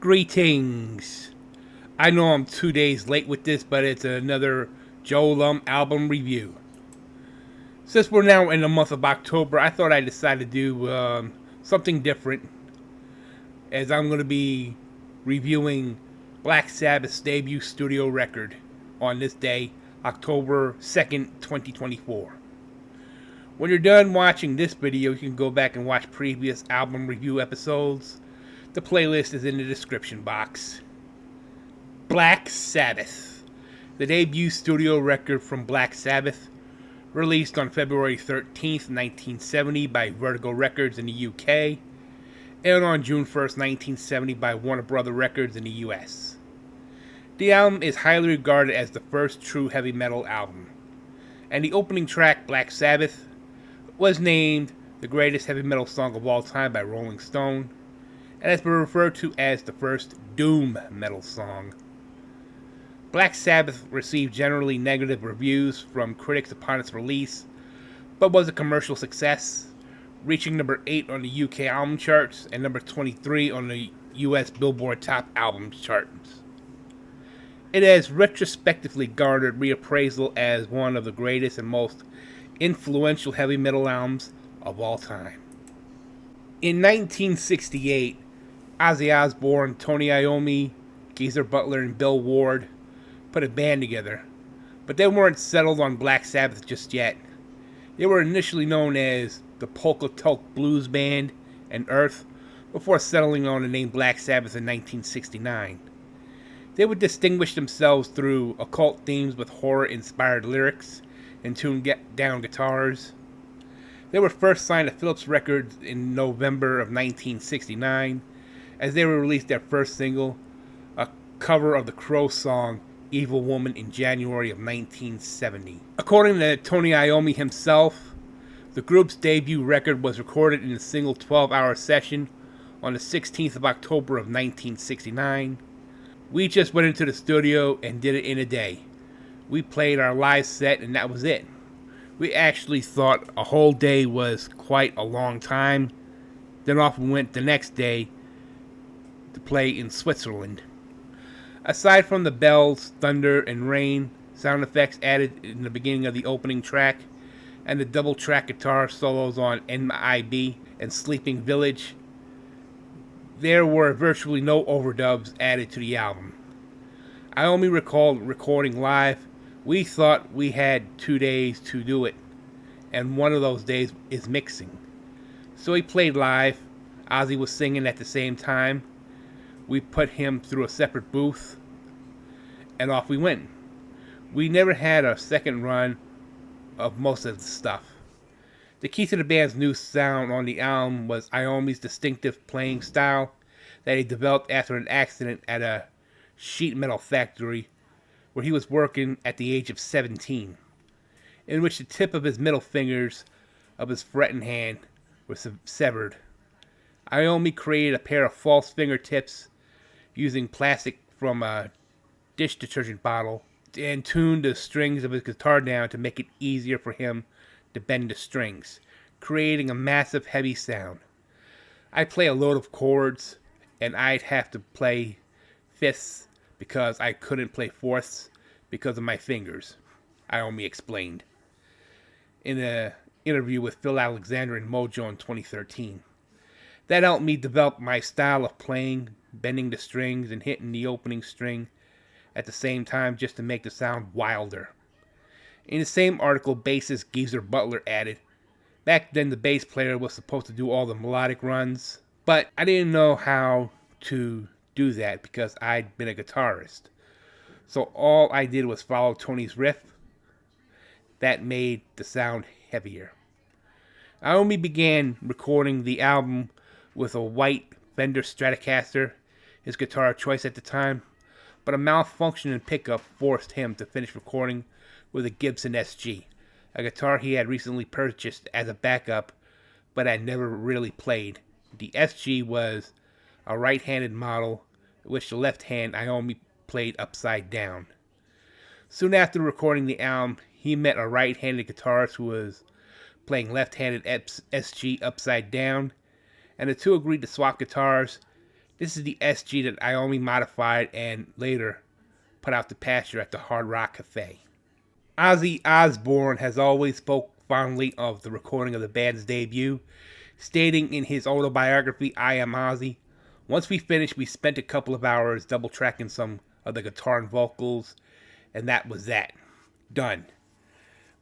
Greetings. I know I'm 2 days late with this, but it's another Joe Lum album review. Since we're now in the month of October, I thought I'd decide to do something different, as I'm going to be reviewing Black Sabbath's debut studio record on this day, October 2nd, 2024. When you're done watching this video, you can go back and watch previous album review episodes. The playlist is in the description box. Black Sabbath, the debut studio record from Black Sabbath, released on February 13th, 1970 by Vertigo Records in the UK, and on June 1st, 1970 by Warner Brother Records in the US. The album is highly regarded as the first true heavy metal album, and the opening track, Black Sabbath, was named the greatest heavy metal song of all time by Rolling Stone, and has been referred to as the first doom metal song. Black Sabbath received generally negative reviews from critics upon its release, but was a commercial success, reaching number 8 on the UK album charts and number 23 on the US Billboard Top Albums charts. It has retrospectively garnered reappraisal as one of the greatest and most influential heavy metal albums of all time. In 1968, Ozzy Osbourne, Tony Iommi, Geezer Butler, and Bill Ward put a band together, but they weren't settled on Black Sabbath just yet. They were initially known as the Polka Tulk Blues Band and Earth, before settling on the name Black Sabbath in 1969. They would distinguish themselves through occult themes with horror-inspired lyrics and tuned-down guitars. They were first signed to Philips Records in November of 1969, as they released their first single, a cover of the Crow song Evil Woman, in January of 1970. According to Tony Iommi himself, the group's debut record was recorded in a single 12-hour session on the 16th of October of 1969. We just went into the studio and did it in a day. We played our live set and that was it. We actually thought a whole day was quite a long time. Then off we went the next day to play in Switzerland. Aside from the bells, thunder, and rain sound effects added in the beginning of the opening track, and the double track guitar solos on NIB and Sleeping Village, there were virtually no overdubs added to the album. I only recalled recording live. We thought we had 2 days to do it, and one of those days is mixing. So we played live. Ozzy was singing at the same time. We put him through a separate booth, and off we went. We never had a second run of most of the stuff. The key to the band's new sound on the album was Iommi's distinctive playing style that he developed after an accident at a sheet metal factory where he was working at the age of 17, in which the tip of his middle fingers of his fretting hand were severed. Iommi created a pair of false fingertips using plastic from a dish detergent bottle and tuned the strings of his guitar down to make it easier for him to bend the strings, creating a massive heavy sound. I'd play a load of chords and I'd have to play fifths because I couldn't play fourths because of my fingers, Iommi explained in an interview with Phil Alexander in Mojo in 2013. That helped me develop my style of playing, bending the strings and hitting the opening string at the same time just to make the sound wilder. In the same article, bassist Geezer Butler added, "Back then the bass player was supposed to do all the melodic runs, but I didn't know how to do that because I'd been a guitarist. So all I did was follow Tony's riff. That made the sound heavier." Iommi began recording the album with a white Fender Stratocaster, his guitar choice at the time, but a malfunction in pickup forced him to finish recording with a Gibson SG, a guitar he had recently purchased as a backup but had never really played. The SG was a right-handed model, which the left hand Iommi played upside down. Soon after recording the album, he met a right-handed guitarist who was playing left-handed SG upside down, and the two agreed to swap guitars This is the SG that Iommi modified and later put out to pasture at the Hard Rock Cafe. Ozzy Osbourne has always spoke fondly of the recording of the band's debut, stating in his autobiography, I Am Ozzy, once we finished, we spent a couple of hours double tracking some of the guitar and vocals, and that was that. Done.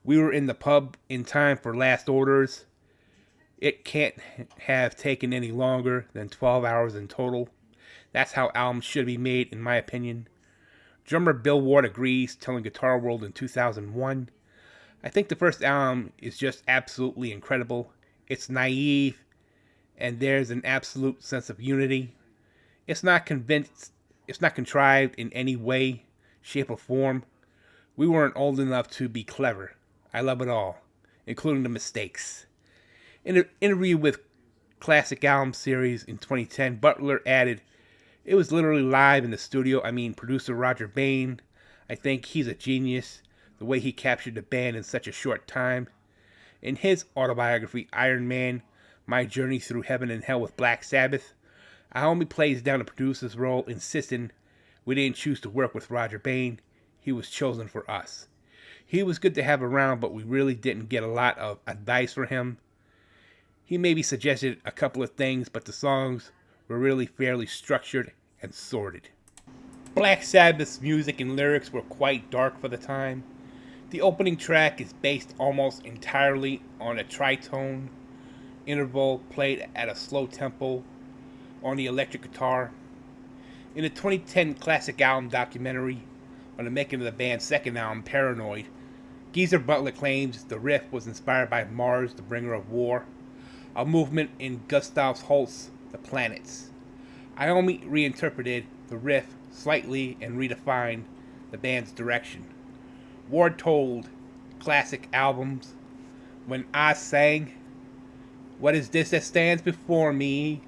We were in the pub in time for last orders. It can't have taken any longer than 12 hours in total. That's how albums should be made, in my opinion. Drummer Bill Ward agrees, telling Guitar World in 2001. I think the first album is just absolutely incredible. It's naive, and there's an absolute sense of unity. It's not contrived in any way, shape, or form. We weren't old enough to be clever. I love it all, including the mistakes. In an interview with Classic Album Series in 2010, Butler added, it was literally live in the studio. I mean, producer Roger Bain, I think he's a genius, the way he captured the band in such a short time. In his autobiography, Iron Man, My Journey Through Heaven and Hell with Black Sabbath, Iommi plays down the producer's role, insisting we didn't choose to work with Roger Bain. He was chosen for us. He was good to have around, but we really didn't get a lot of advice from him. He maybe suggested a couple of things, but the songs were really fairly structured and sorted. Black Sabbath's music and lyrics were quite dark for the time. The opening track is based almost entirely on a tritone interval played at a slow tempo on the electric guitar. In the 2010 Classic Album documentary on the making of the band's second album, Paranoid, Geezer Butler claims the riff was inspired by Mars, the Bringer of War, a movement in Gustav Holst's The Planets. Iommi reinterpreted the riff slightly and redefined the band's direction. Ward told Classic Albums, when I sang, "What is this that stands before me?"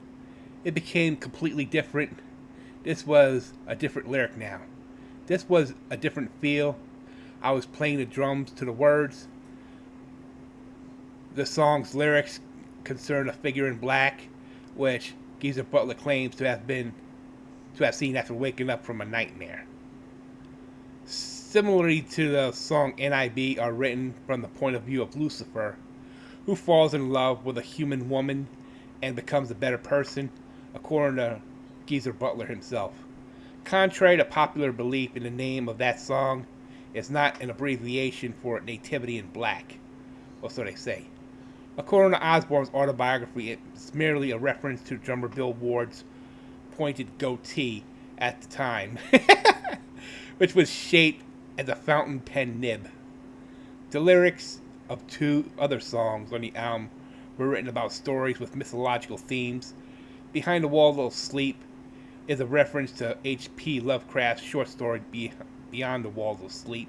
it became completely different. This was a different lyric now. This was a different feel. I was playing the drums to the words. The song's lyrics concern a figure in black, which Geezer Butler claims to have seen after waking up from a nightmare. Similarly to the song NIB, are written from the point of view of Lucifer, who falls in love with a human woman and becomes a better person, according to Geezer Butler himself. Contrary to popular belief, in the name of that song is not an abbreviation for Nativity in Black, or so they say. According to Osbourne's autobiography, it's merely a reference to drummer Bill Ward's pointed goatee at the time, which was shaped as a fountain pen nib. The lyrics of two other songs on the album were written about stories with mythological themes. Behind the Walls of Sleep is a reference to H.P. Lovecraft's short story Beyond the Walls of Sleep,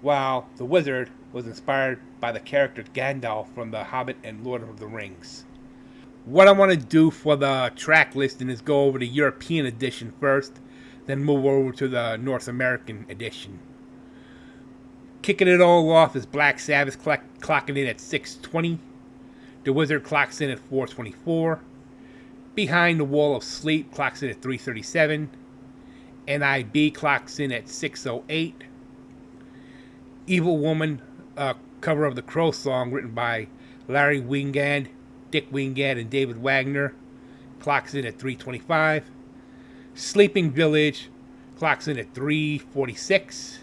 while The Wizard was inspired by the character Gandalf from The Hobbit and Lord of the Rings. What I want to do for the track listing is go over the European edition first, then move over to the North American edition. Kicking it all off is Black Sabbath clocking in at 6:20. The Wizard clocks in at 4:24. Behind the Wall of Sleep clocks in at 3:37. NIB clocks in at 6:08. Evil Woman, a cover of the Crow song written by Larry Wingand, Dick Wingand, and David Wagner, clocks in at 3:25. Sleeping Village clocks in at 3:46.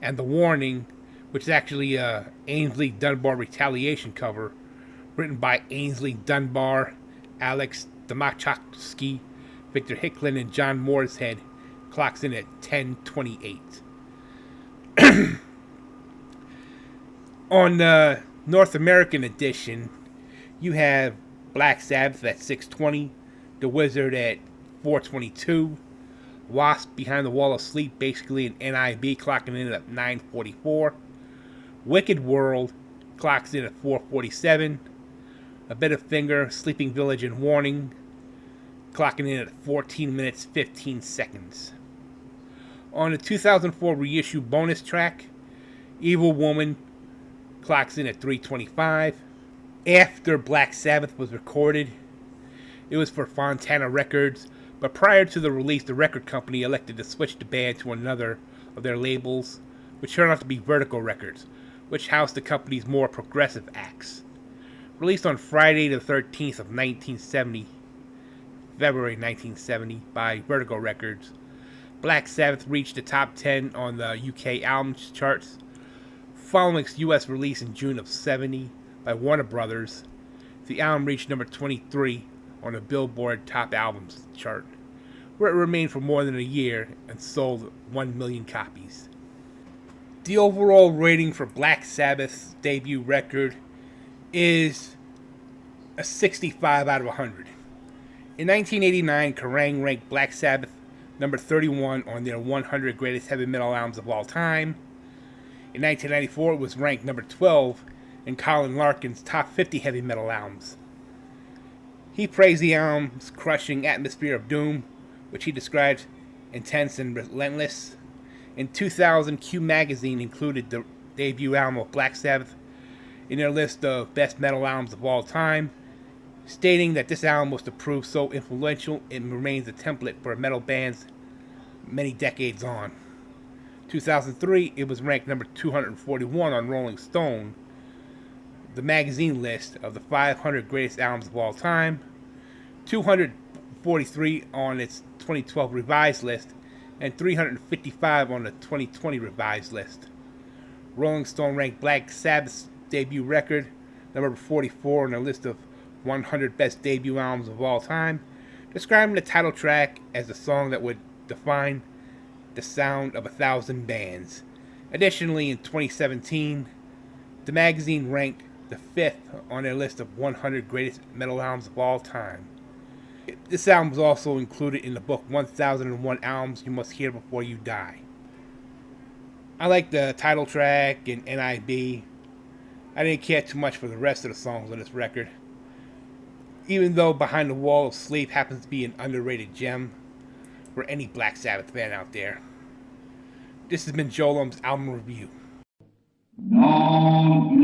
And The Warning, which is actually a Ainsley Dunbar Retaliation cover, written by Ainsley Dunbar, Alex Damachowski, Victor Hicklin, and John Mooreshead, clocks in at 10:28. On the North American edition, you have Black Sabbath at 6:20, The Wizard at 4:22, Wasp Behind the Wall of Sleep, basically an NIB, clocking in at 9:44. Wicked World clocks in at 4:47. A Bit of Finger, Sleeping Village, and Warning, clocking in at 14 minutes 15 seconds. On the 2004 reissue bonus track, Evil Woman clocks in at 3:25. After Black Sabbath was recorded, It was for Fontana Records, but prior to the release, the record company elected to switch the band to another of their labels, which turned out to be Vertigo Records, which housed the company's more progressive acts. Released on Friday the 13th of 1970, February 1970, by Vertigo Records, Black Sabbath reached the top 10 on the UK albums charts, following its US release in June of '70 by Warner Brothers. The album reached number 23 on the Billboard Top Albums chart, where it remained for more than a year and sold 1 million copies. The overall rating for Black Sabbath's debut record is a 65 out of 100. In 1989, Kerrang! Ranked Black Sabbath number 31 on their 100 greatest heavy metal albums of all time. In 1994, it was ranked number 12 in Colin Larkin's top 50 heavy metal albums. He praised the album's crushing atmosphere of doom, which he described intense and relentless. In 2000, Q Magazine included the debut album of Black Sabbath in their list of best metal albums of all time, stating that this album was to prove so influential it remains a template for metal bands many decades on. 2003, it was ranked number 241 on Rolling Stone, the magazine list of the 500 greatest albums of all time, 243 on its 2012 revised list, and 355 on the 2020 revised list. Rolling Stone ranked Black Sabbath's debut record number 44 on the list of 100 best debut albums of all time, describing the title track as a song that would define the sound of 1,000 bands. Additionally, in 2017, the magazine ranked the 5th on their list of 100 greatest metal albums of all time. This album was also included in the book 1001 Albums You Must Hear Before You Die. I like the title track and NIB. I didn't care too much for the rest of the songs on this record, even though Behind the Wall of Sleep happens to be an underrated gem for any Black Sabbath fan out there. This has been Joel Lum's album review. Don't